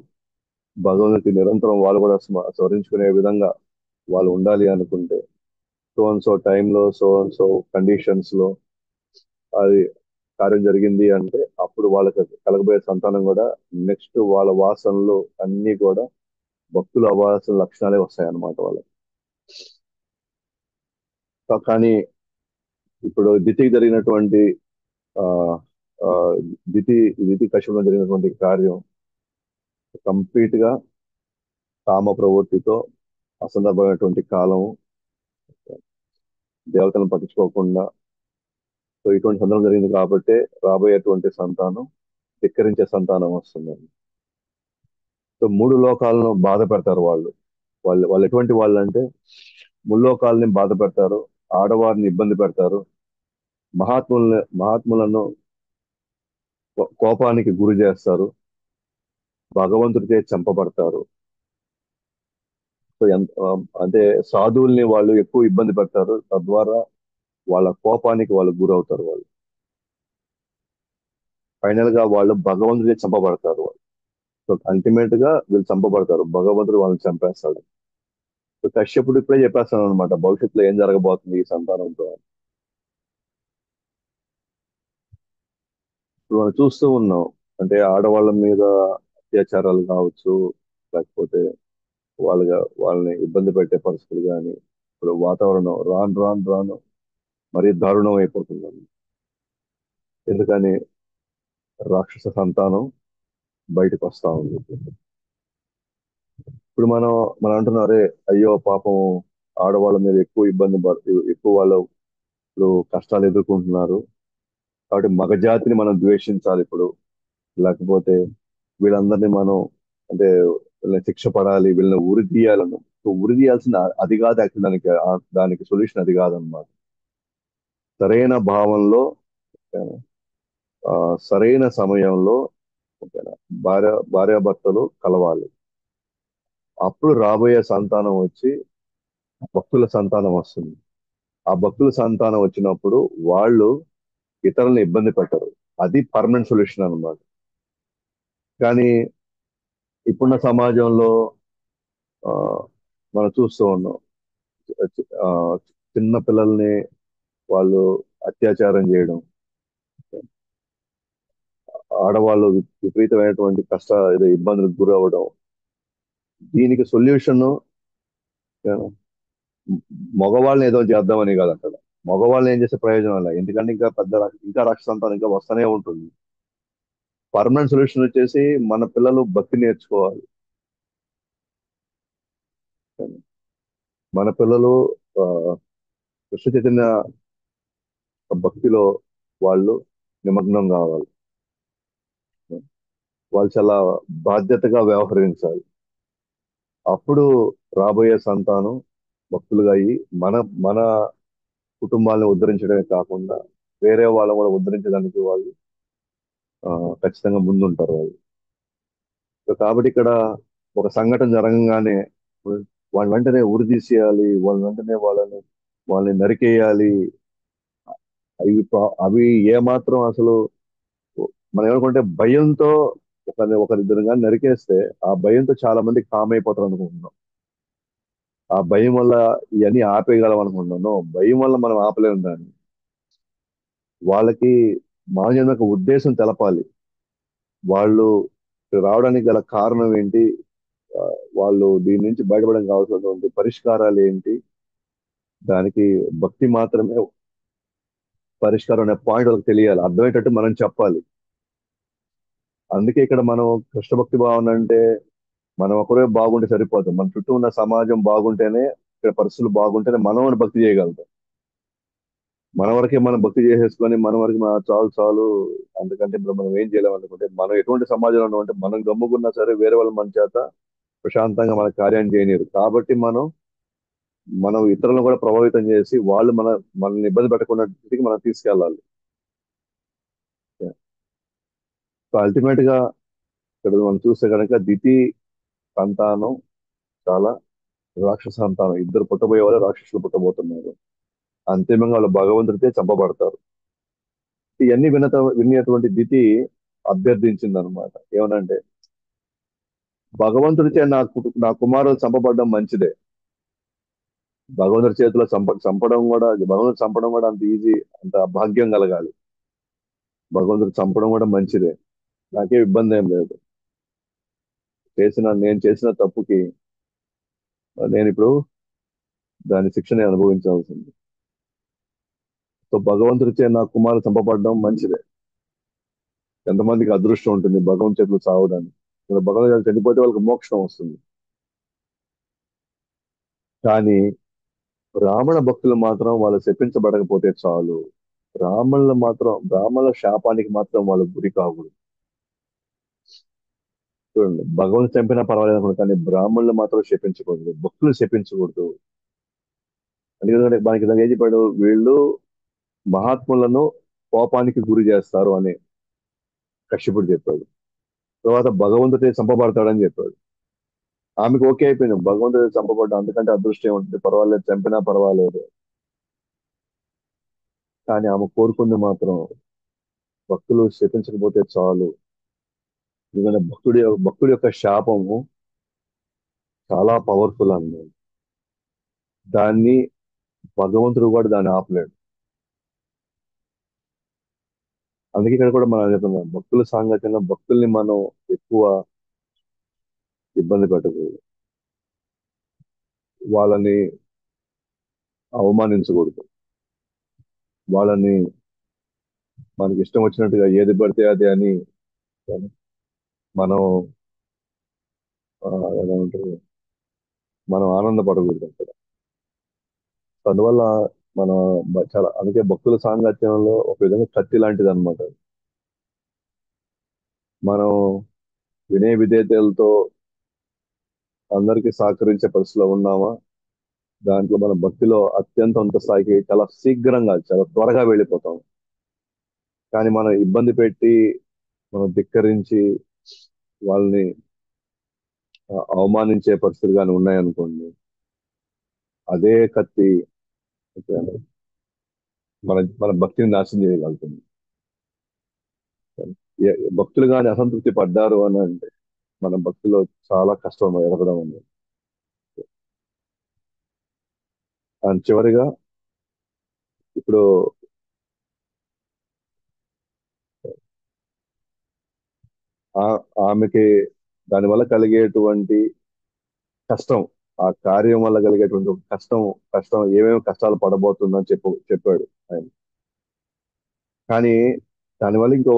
భగవంతుడికి నిరంతరం వాళ్ళు కూడా స్మరించుకునే విధంగా వాళ్ళు ఉండాలి అనుకుంటే, సో అండ్ సో టైంలో, సో అండ్ సో కండిషన్స్ లో అది కార్యం జరిగింది అంటే అప్పుడు వాళ్ళకి కలగబోయే సంతానం కూడా నెక్స్ట్ వాళ్ళ వాసనలు అన్ని కూడా భక్తులు అవ్వాల్సిన లక్షణాలే వస్తాయన్నమాట వాళ్ళకి. కానీ ఇప్పుడు దితికి జరిగినటువంటి ఆ ఆ, దితి దితి కశ్యపంలో జరిగినటువంటి కార్యం కంప్లీట్ గా కామ ప్రవృత్తితో అసందర్భమైనటువంటి కాలం, దేవతలను పట్టించుకోకుండా, సో ఇటువంటి సందర్భం జరిగింది కాబట్టి రాబోయేటువంటి సంతానం ధిక్కరించే సంతానం వస్తుంది. సో మూడు లోకాలను బాధ పెడతారు వాళ్ళు. వాళ్ళు ఎటువంటి వాళ్ళు అంటే ముల్లోకాలని బాధ పెడతారు, ఆడవారిని ఇబ్బంది పెడతారు, మహాత్ములను కోపానికి గురి చేస్తారు, భగవంతుడికే చంపబడతారు. సో అంటే సాధువుల్ని వాళ్ళు ఎక్కువ ఇబ్బంది పెడతారు, తద్వారా వాళ్ళ కోపానికి వాళ్ళు గురవుతారు. వాళ్ళు ఫైనల్ గా వాళ్ళు భగవంతుడికే చంపబడతారు. వాళ్ళు సో అల్టిమేట్ గా వీళ్ళు చంపబడతారు, భగవంతుడు వాళ్ళని చంపేస్తాడు. సో కశ్యపుడు ఇప్పుడే చెప్పేస్తాను అనమాట భవిష్యత్తులో ఏం జరగబోతుంది ఈ సంతానంతో. ఇప్పుడు మనం చూస్తూ ఉన్నాం, అంటే ఆడవాళ్ళ మీద అత్యాచారాలు కావచ్చు, లేకపోతే వాళ్ళని ఇబ్బంది పెట్టే పరిస్థితులు కానీ, ఇప్పుడు వాతావరణం రాను రాను రాను మరీ దారుణం అయిపోతుంది. ఎందుకని రాక్షస సంతానం బయటకు వస్తా ఉంది. ఇప్పుడు మనం అంటున్నారే, అయ్యో పాపం ఆడవాళ్ళ మీద ఎక్కువ ఎక్కువ వాళ్ళు ఇప్పుడు కష్టాలు ఎదుర్కొంటున్నారు, కాబట్టి మగజాతిని మనం ద్వేషించాలి ఇప్పుడు, లేకపోతే వీళ్ళందరినీ మనం అంటే వీళ్ళని శిక్ష పడాలి, వీళ్ళని ఉరి తీయాలను. సో ఉరి తీయాల్సిన అది కాదు యాక్చువల్, దానికి సొల్యూషన్ అది కాదనమాట. సరైన భావంలో, ఆ, సరైన సమయంలో, ఓకేనా, భార్యాభర్తలు కలవాలి. అప్పుడు రాబోయే సంతానం వచ్చి భక్తుల సంతానం వస్తుంది. ఆ భక్తుల సంతానం వచ్చినప్పుడు వాళ్ళు ఇతరులను ఇబ్బంది పెట్టరు. అది పర్మనెంట్ సొల్యూషన్ అన్నమాట. కానీ ఇప్పుడున్న సమాజంలో ఆ, మనం చూస్తూ ఉన్నాం, ఆ, చిన్న పిల్లల్ని వాళ్ళు అత్యాచారం చేయడం, ఆడవాళ్ళు విపరీతమైనటువంటి ఇది ఇబ్బందులకు గురవడం. దీనికి సొల్యూషన్ మగవాళ్ళని ఏదో చేద్దామని కాదు అక్కడ. మగవాళ్ళని ఏం చేసే ప్రయోజనం అలా, ఎందుకంటే ఇంకా ఇంకా రక్షణ ఇంకా వస్తూనే ఉంటుంది. పర్మనెంట్ సొల్యూషన్ వచ్చేసి మన పిల్లలు భక్తి నేర్చుకోవాలి. మన పిల్లలు ఆ, కృష్ణ చైతన్య భక్తిలో వాళ్ళు నిమగ్నం కావాలి. వాళ్ళు చాలా బాధ్యతగా వ్యవహరించాలి. అప్పుడు రాబోయే సంతానం భక్తులుగా అయ్యి మన మన కుటుంబాలను ఉద్ధరించడమే కాకుండా వేరే వాళ్ళని కూడా ఉద్ధరించడానికి వాళ్ళు ఆ, ఖచ్చితంగా ముందుంటారు వాళ్ళు. సో కాబట్టి ఇక్కడ ఒక సంఘటన జరగగానే వాళ్ళ వెంటనే ఉరి తీసేయాలి, వాళ్ళ వెంటనే వాళ్ళని నరికేయాలి. అవి ఏమాత్రం అసలు మనం ఏమనుకుంటే భయంతో ఒకరిద్దరు కానీ నరికేస్తే ఆ భయంతో చాలా మంది కామ్ అయిపోతారు అనుకుంటున్నాం. ఆ భయం వల్ల ఇవన్నీ ఆపేయగలం అనుకుంటున్నాను. భయం వల్ల మనం ఆపలేము దాన్ని. వాళ్ళకి మానవ యొక్క ఉద్దేశం తెలపాలి. వాళ్ళు రావడానికి గల కారణం ఏంటి, ఆ, వాళ్ళు దీని నుంచి బయటపడడానికి కావాల్సినటువంటి పరిష్కారాలు ఏంటి, దానికి భక్తి మాత్రమే పరిష్కారం అనే పాయింట్ వాళ్ళకి తెలియాలి, అర్థమయ్యేటట్టు మనం చెప్పాలి. అందుకే ఇక్కడ మనం కృష్ణ భక్తి భావన అంటే మనం ఒకరే బాగుంటే సరిపోదు, మన చుట్టూ ఉన్న సమాజం బాగుంటేనే, ఇక్కడ పరిస్థితులు బాగుంటేనే మనం భక్తి చేయగలుగుతాం. మన వరకే మనం భక్తి చేసేసుకొని మన వరకు చాలు చాలు, అందుకంటే ఇప్పుడు మనం ఏం చేయలేం అనుకుంటే మనం ఎటువంటి సమాజంలో ఉన్నామంటే మనం గమ్ముకున్నా సరే వేరే వాళ్ళ మన చేత ప్రశాంతంగా మన కార్యాన్ని చేయనీరు. కాబట్టి మనం ఇతరులను కూడా ప్రభావితం చేసి వాళ్ళు మనల్ని ఇబ్బంది పెట్టకుండా స్థితికి మనం తీసుకెళ్ళాలి. సో అల్టిమేట్ గా ఇక్కడ మనం చూస్తే కనుక దితి సంతానం చాలా రాక్షస సంతానం, ఇద్దరు పుట్టబోయే వాళ్ళు రాక్షసులు పుట్టబోతున్నారు. అంతిమంగా వాళ్ళు భగవంతుడితే చంపబడతారు. ఇవన్నీ వినేటువంటి దితి అభ్యర్థించింది అనమాట. ఏమనంటే భగవంతుడిచే నా కుమారుడు చంపబడడం మంచిదే. భగవంతుడి చేతిలో చంపడం కూడా అంత ఈజీ, అంత భాగ్యం కలగాలి. భగవంతుడు చంపడం కూడా మంచిదే, నాకే ఇబ్బంది ఏం లేదు. నేను చేసిన తప్పుకి నేను ఇప్పుడు దాని శిక్షని అనుభవించాల్సింది. సో భగవంతుడిచే నా కుమారుడు చంపబడడం మంచిదే. ఎంతమందికి అదృష్టం ఉంటుంది భగవంతు చేతులు చావడానికి. ఇక్కడ భగవంతుడి చేతులు చనిపోతే వాళ్ళకి మోక్షం వస్తుంది. కానీ బ్రాహ్మణ భక్తులు మాత్రం వాళ్ళు శపించబడకపోతే చాలు. బ్రాహ్మణుల శాపానికి మాత్రం వాళ్ళు గురి కాకూడదు. చూడండి, భగవంతు చంపినా పర్వాలేదు అనుకోండి, కానీ బ్రాహ్మణులు మాత్రం శపించకూడదు, భక్తులు శపించకూడదు. ఎందుకంటే మనకి ఏం చెప్పాడు, వీళ్ళు మహాత్ములను కోపానికి గురి చేస్తారు అని కశ్యపుడు చెప్పాడు. తర్వాత భగవంతుడే చంపబడతాడని చెప్పాడు. ఆమెకు ఓకే అయిపోయింది, భగవంతుడు చంపబడ్డా అందుకంటే అదృష్టం ఉంటుంది, పర్వాలేదు చంపినా పర్వాలేదు. కానీ ఆమె కోరుకుంది మాత్రం భక్తులు శపించకపోతే చాలు. ఎందుకంటే భక్తుడి యొక్క శాపము చాలా పవర్ఫుల్ అన్నమాట. దాన్ని భగవంతుడు కూడా దాన్ని ఆపలేడు. అందుకే ఇక్కడ కూడా మనం చెప్తున్నాం, భక్తుల సాంగత్యంలో భక్తుల్ని మనం ఎక్కువ ఇబ్బంది పెట్టకూడదు, వాళ్ళని అవమానించకూడదు, వాళ్ళని మనకి ఇష్టం వచ్చినట్టుగా ఏది పడితే అది అని మనం ఆ, ఏమంటారు, మనం ఆనందపడకూడదు అక్కడ. అందువల్ల మనం చాలా, అందుకే భక్తుల సాంగత్యంలో ఒక విధంగా కత్తి లాంటిది అనమాట. మనం వినయ విధేయతలతో అందరికీ సహకరించే పరిస్థితిలో ఉన్నామా, దాంట్లో మన భక్తిలో అత్యంత అంత స్థాయికి చాలా శీఘ్రంగా చాలా త్వరగా వెళ్ళిపోతాం. కానీ మనం ఇబ్బంది పెట్టి మనం ధిక్కరించి వాళ్ళని అవమానించే పరిస్థితులు కానీ ఉన్నాయనుకోండి, అదే కత్తి మన భక్తిని నాశనం చేయగలుగుతుంది. భక్తులు కానీ అసంతృప్తి పడ్డారు అని అంటే మన భక్తిలో చాలా కష్టం ఎదగడం ఉంది. అండ్ చివరిగా ఇప్పుడు ఆమెకి దానివల్ల కలిగేటువంటి కష్టం, ఆ కార్యం వల్ల కలిగేటువంటి ఒక కష్టం, ఏమేమి కష్టాలు పడబోతుందని చెప్పాడు ఆయన. కానీ దానివల్ల ఇంకో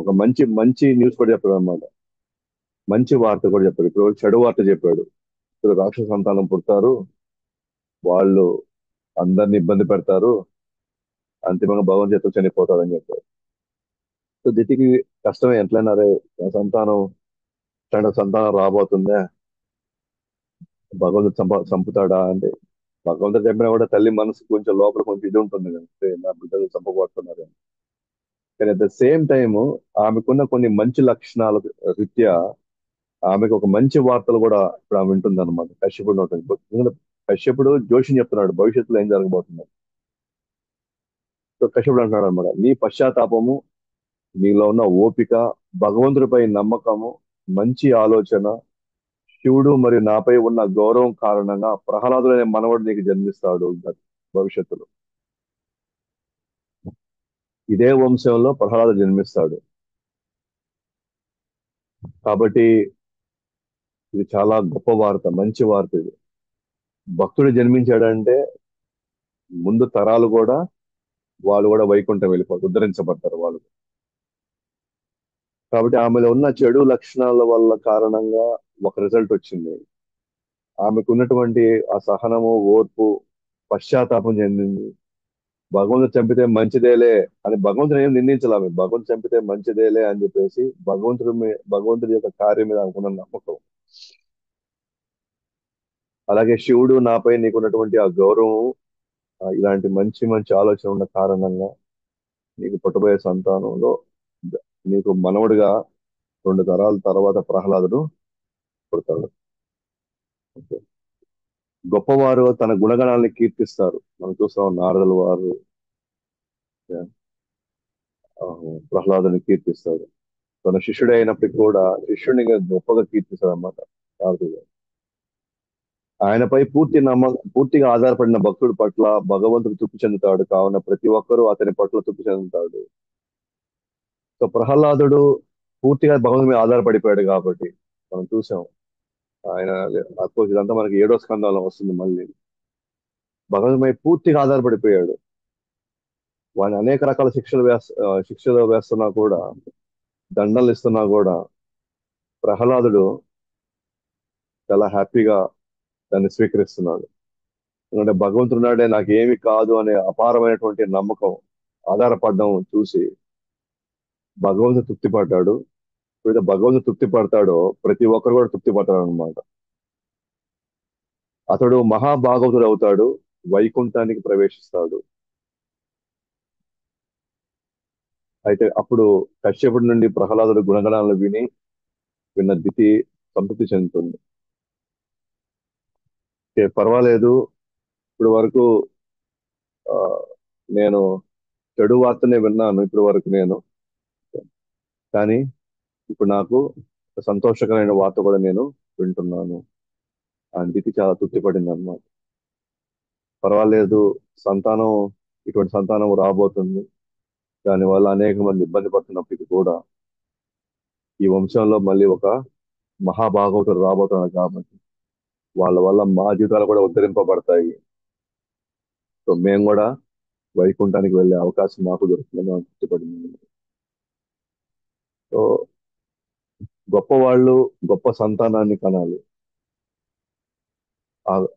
ఒక మంచి మంచి న్యూస్ కూడా చెప్పాడు అనమాట. మంచి వార్త కూడా చెప్పాడు. ఇప్పుడు చెడు వార్త చెప్పాడు. ఇప్పుడు రాక్షస సంతానం పుడతారు, వాళ్ళు అందరిని ఇబ్బంది పెడతారు, అంతిమంగా భగవంతు చేతిలో చనిపోతారని చెప్పారు. సో దితికి కష్టమే, ఎట్లయినా రే సంతానం, ఇట్లాంటి సంతానం రాబోతుందా, భగవంతుడు చంపుతాడా అంటే, భగవంతుడు చెప్పినా కూడా తల్లి మనసు కొంచెం లోపల కొంచెం ఇది ఉంటుంది కదా, "ఏ, నా బిడ్డలు చంపబడుతున్నారు అని." కానీ అట్ ద సేమ్ టైమ్ ఆమెకున్న కొన్ని మంచి లక్షణాల రీత్యా ఆమెకు ఒక మంచి వార్తలు కూడా ఇప్పుడు ఆమె వింటుంది అనమాట. కశ్యపుడు నోటి నుంచి. ఎందుకంటే కశ్యపుడు జోషిని చెప్తున్నాడు భవిష్యత్తులో ఏం జరగబోతుంది. సో కశ్యపుడు అంటున్నాడు అనమాట, నీ పశ్చాత్తాపము, నీలో ఉన్న ఓపిక, భగవంతుడిపై నమ్మకము, మంచి ఆలోచన, శివుడు మరియు నాపై ఉన్న గౌరవం కారణంగా ప్రహ్లాదుడు అనే మనవడు నీకు జన్మిస్తాడు భవిష్యత్తులో. ఇదే వంశంలో ప్రహ్లాదుడు జన్మిస్తాడు. కాబట్టి ఇది చాలా గొప్ప వార్త, మంచి వార్త ఇది. భక్తుడు జన్మించాడంటే ముందు తరాలు కూడా, వాళ్ళు కూడా వైకుంఠం వెళ్ళిపోతారు, ఉద్ధరించబడతారు వాళ్ళు. కాబట్టి ఆమెలో ఉన్న చెడు లక్షణాల వల్ల కారణంగా ఒక రిజల్ట్ వచ్చింది. ఆమెకు ఉన్నటువంటి ఆ సహనము, ఓర్పు, పశ్చాత్తాపం చెందింది. భగవంతుడు చంపితే మంచిదేలే అని భగవంతుడు ఏం నిందించాలి ఆమె. భగవంతుడు చంపితే మంచిదేలే అని చెప్పేసి భగవంతుడి యొక్క కార్యం మీద అనుకున్న నమ్మకం. అలాగే శివుడు నాపై నీకున్నటువంటి ఆ గౌరవం, ఇలాంటి మంచి మంచి ఆలోచన ఉన్న కారణంగా నీకు పుట్టబోయే సంతానంలో నీకు మనవడిగా 2 తరాల తర్వాత ప్రహ్లాదుడు పుడతాడు. ఓకే. గొప్పవారు తన గుణగణాలని కీర్తిస్తారు. మనం చూస్తాం నారదుల వారు ఆ, ప్రహ్లాదుని కీర్తిస్తాడు. తన శిష్యుడే అయినప్పటికీ కూడా శిష్యుడిని గొప్పగా కీర్తిస్తాడు అన్నమాట నారదుడు గారు. ఆయనపై పూర్తిగా ఆధారపడిన భక్తుడి పట్ల భగవంతుడు తృప్తి చెందుతాడు. కావున ప్రతి ఒక్కరూ అతని పట్ల తృప్తి చెందుతాడు. సో ప్రహ్లాదుడు పూర్తిగా భగవంతుడి మీద ఆధారపడిపోయాడు కాబట్టి మనం చూసాం. ఆయన అఫ్కోర్స్ ఇదంతా మనకి 7వ స్కందంలో వస్తుంది మళ్ళీ. భగవంతుడిపై పూర్తిగా ఆధారపడిపోయాడు. వాడిని అనేక రకాల శిక్షలు వేస్తున్నా కూడా, దండలు ఇస్తున్నా కూడా ప్రహ్లాదుడు చాలా హ్యాపీగా దాన్ని స్వీకరిస్తున్నాడు. ఎందుకంటే భగవంతుడు ఉన్నాడే, నాకు ఏమి కాదు అనే అపారమైనటువంటి నమ్మకం, ఆధారపడడం చూసి భగవంతుడు తృప్తి పడ్డాడు. ఎప్పుడైతే భగవంతుడు తృప్తి పడతాడో ప్రతి ఒక్కరు కూడా తృప్తి పడతాడు అనమాట. అతడు మహాభాగవతుడు అవుతాడు, వైకుంఠానికి ప్రవేశిస్తాడు. అయితే అప్పుడు కశ్యపుడి నుండి ప్రహ్లాదుడు గుణగణాలను విన్న దితి సంతృప్తి చెందుతుంది. "ఓకే, పర్వాలేదు, ఇప్పుడు వరకు ఆ, నేను చెడు వార్తనే విన్నాను ఇప్పుడు వరకు నేను, కానీ ఇప్పుడు నాకు ఒక సంతోషకరమైన వార్త కూడా నేను వింటున్నాను." అని దితి చాలా తృప్తి పడింది అన్నమాట. పర్వాలేదు, సంతానం, ఇటువంటి సంతానం రాబోతుంది, దానివల్ల అనేక మంది ఇబ్బంది పడుతున్నప్పటికీ కూడా ఈ వంశంలో మళ్ళీ ఒక మహాభాగవతుడు రాబోతున్నారు కాబట్టి వాళ్ళ వల్ల మా జీవితాలు కూడా ఉద్ధరింపబడతాయి. సో మేము కూడా వైకుంఠానికి వెళ్ళే అవకాశం మాకు దొరుకుతుందని నాకు తృప్తిపడింది. సో గొప్ప వాళ్ళు గొప్ప సంతానాన్ని కనాలి.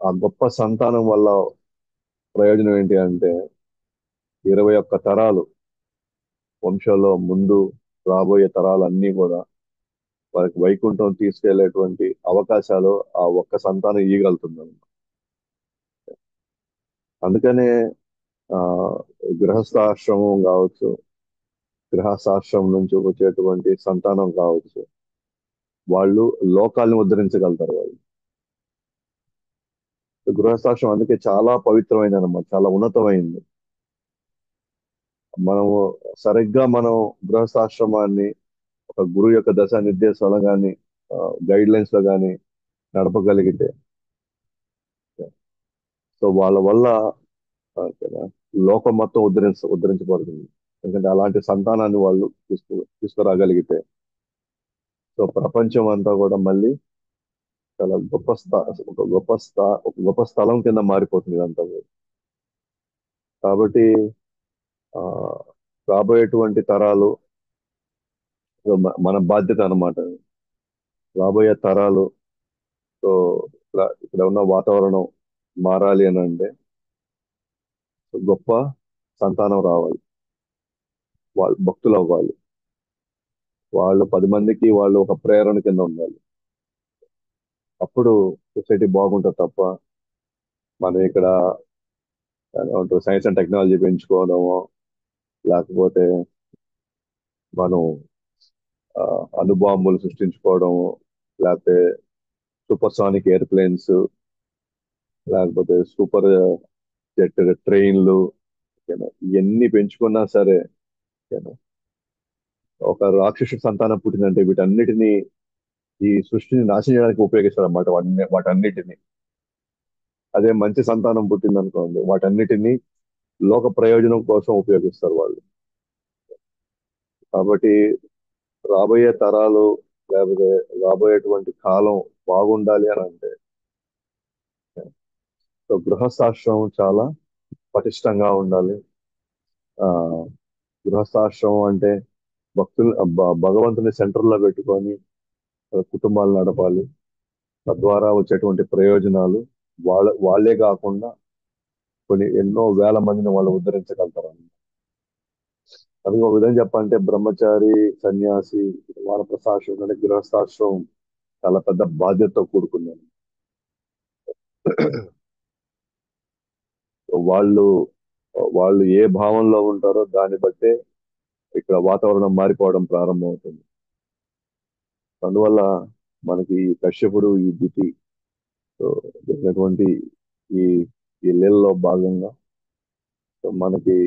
ఆ గొప్ప సంతానం వల్ల ప్రయోజనం ఏంటి అంటే 21 తరాలు వంశంలో ముందు రాబోయే తరాలన్నీ కూడా వారికి వైకుంఠం తీసుకెళ్లేటువంటి అవకాశాలు ఆ ఒక్క సంతానం ఇవ్వగలుగుతుంది. అందుకనే ఆ గృహస్థాశ్రమం కావచ్చు, గృహస్థాశ్రమం నుంచి వచ్చేటువంటి సంతానం కావచ్చు, వాళ్ళు లోకాలను ఉద్ధరించగలుగుతారు వాళ్ళు. గృహస్థాశ్రమం అందుకే చాలా పవిత్రమైనది అన్నమాట, చాలా ఉన్నతమైంది. మనము సరిగ్గా మనం గృహస్థాశ్రమాన్ని ఒక గురువు యొక్క దశ నిర్దేశాలు కానీ, గైడ్ లైన్స్ లో కానీ నడపగలిగితే, సో వాళ్ళ వల్ల కదా, లోకం మొత్తం ఉద్ధరించబడుతుంది. ఎందుకంటే అలాంటి సంతానాన్ని వాళ్ళు తీసుకురాగలిగితే. సో ప్రపంచం అంతా కూడా మళ్ళీ చాలా ఒక గొప్ప స్థలం కింద మారిపోతుంది ఇదంతా కూడా. కాబట్టి ఆ రాబోయేటువంటి తరాలు, సో మన బాధ్యత అన్నమాట. రాబోయే తరాలు, సో ఇక్కడ ఉన్న వాతావరణం మారాలి అని అంటే గొప్ప సంతానం రావాలి, వాళ్ళు భక్తులు అవ్వాలి, వాళ్ళు 10 మందికి వాళ్ళు ఒక ప్రేరణ కింద ఉండాలి. అప్పుడు సొసైటీ బాగుంటుంది తప్ప మనం ఇక్కడ సైన్స్ అండ్ టెక్నాలజీ పెంచుకోవడము, లేకపోతే మనం ఆ, అణుబాంబులు సృష్టించుకోవడము, లేకపోతే సూపర్ సానిక్ ఎయిర్ప్లేన్స్, లేకపోతే సూపర్ జెట్ ట్రైన్లు, ఇవన్నీ పెంచుకున్నా సరే ఓకేనా, ఒక రాక్షస సంతానం పుట్టిందంటే వీటన్నిటిని ఈ సృష్టిని నాశనం చేయడానికి ఉపయోగిస్తారు అన్నమాట. వాటన్నిటిని అదే మంచి సంతానం పుట్టిందనుకోండి, వాటన్నిటిని లోక ప్రయోజనం కోసం ఉపయోగిస్తారు వాళ్ళు. కాబట్టి రాబోయే తరాలు, లేకపోతే రాబోయేటువంటి కాలం బాగుండాలి అని అంటే సో గృహస్థాశ్రమం చాలా పటిష్టంగా ఉండాలి. ఆ గృహస్థాశ్రమం అంటే భగవంతుని సెంటర్ లో పెట్టుకొని కుటుంబాలు నడపాలి. తద్వారా వచ్చేటువంటి ప్రయోజనాలు వాళ్ళే కాకుండా కొన్ని ఎన్నో వేల మందిని వాళ్ళు ఉద్ధరించగలుగుతారు. అది ఒక విధంగా చెప్పాలంటే బ్రహ్మచారి, సన్యాసి, వానప్రస్థాశ్రమం అంటే గృహస్థాశ్రమం చాలా పెద్ద బాధ్యతతో కూడుకున్నాను. వాళ్ళు వాళ్ళు ఏ భావంలో ఉంటారో దాన్ని బట్టే ఇక్కడ వాతావరణం మారిపోవడం ప్రారంభమవుతుంది. అందువల్ల మనకి ఈ కశ్యపుడు, ఈ దితి, సో జరిగినటువంటి ఈ ఈ లీలలో భాగంగా సో మనకి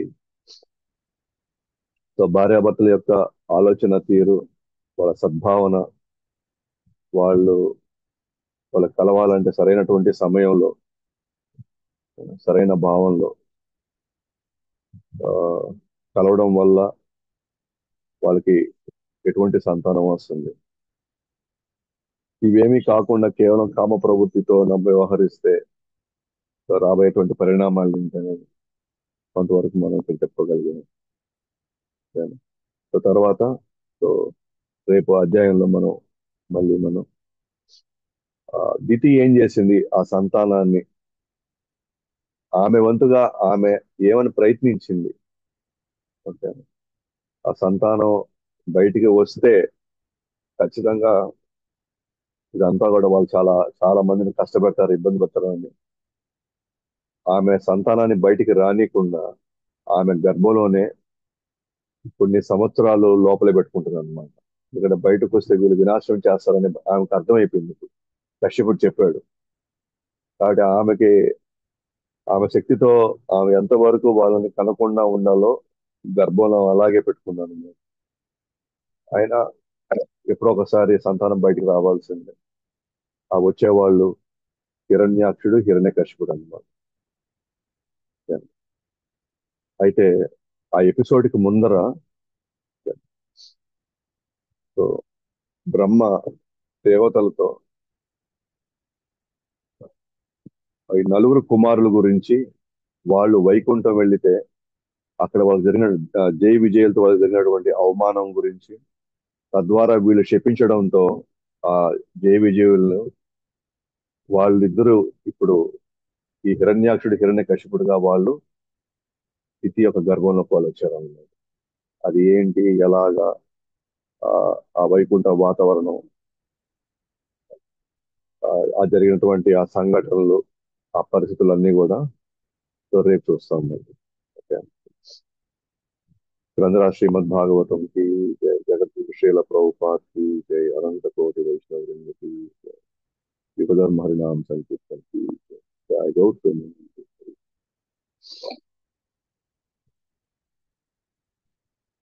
సో భార్యాభర్తల యొక్క ఆలోచన తీరు, వాళ్ళ సద్భావన, వాళ్ళు వాళ్ళకి కలవాలంటే సరైనటువంటి సమయంలో, సరైన భావంలో ఆ, కలవడం వల్ల వాళ్ళకి ఎటువంటి సంతానం వస్తుంది. ఇవేమీ కాకుండా కేవలం కామ ప్రవృత్తితో వ్యవహరిస్తే సో రాబోయేటువంటి పరిణామాలు ఏంటనేది కొంతవరకు మనం ఇక్కడ చెప్పుకోగలిగాము. సో తర్వాత సో రేపు అధ్యాయంలో మనం దితి ఏం చేసింది ఆ సంతానాన్ని, ఆమె వంతుగా ఆమె ఏమని ప్రయత్నించింది. ఓకే, ఆ సంతానం బయటికి వస్తే ఖచ్చితంగా ఇదంతా కూడా వాళ్ళు చాలా చాలా మందిని కష్టపెడతారు, ఇబ్బంది పెడతారు అని ఆమె సంతానాన్ని బయటికి రానికుండా ఆమె గర్భంలోనే కొన్ని సంవత్సరాలు లోపలే పెట్టుకుంటుంది అనమాట. ఎందుకంటే బయటకు వస్తే వీళ్ళు వినాశనం చేస్తారని ఆమెకు అర్థమైపోయింది. కశ్యపుడు చెప్పాడు. కాబట్టి ఆమె శక్తితో ఆమె ఎంతవరకు వాళ్ళని కనకుండా ఉండాలో గర్భంలో అలాగే పెట్టుకున్నాను. అయినా ఎప్పుడో ఒకసారి సంతానం బయటికి రావాల్సిందే. ఆ వచ్చేవాళ్ళు హిరణ్యాక్షుడు, హిరణ్యకశిపుడు అన్నమాట. అయితే ఆ ఎపిసోడ్ కి ముందర సో బ్రహ్మ దేవతలతో ఈ నలుగురు కుమారుల గురించి, వాళ్ళు వైకుంఠం వెళ్లితే అక్కడ వాళ్ళు జరిగిన జై విజయాలతో వాళ్ళు జరిగినటువంటి అవమానం గురించి, తద్వారా వీళ్ళు శపించడంతో ఆ జై విజయులు వాళ్ళిద్దరూ ఇప్పుడు ఈ హిరణ్యాక్షుడు, హిరణ్యకశిపుడుగా వాళ్ళు స్థితి యొక్క గర్భంలో వాళ్ళు వచ్చారు అన్నమాట. అది ఏంటి, ఎలాగా, ఆ ఆ వైకుంఠ వాతావరణం, ఆ జరిగినటువంటి ఆ సంఘటనలు, ఆ పరిస్థితులన్నీ కూడా సో రేపు చూస్తాం మరి. ఓకే, గ్రంథరా శ్రీమద్ భాగవతం కి జై, జగత్ శ్రీల ప్రభుపాద్ కి జై, అనంత కోటి వైష్ణవ వృంద की जय, युगधर्म हरिनाम संकीर्तन की जय, जय गौतम।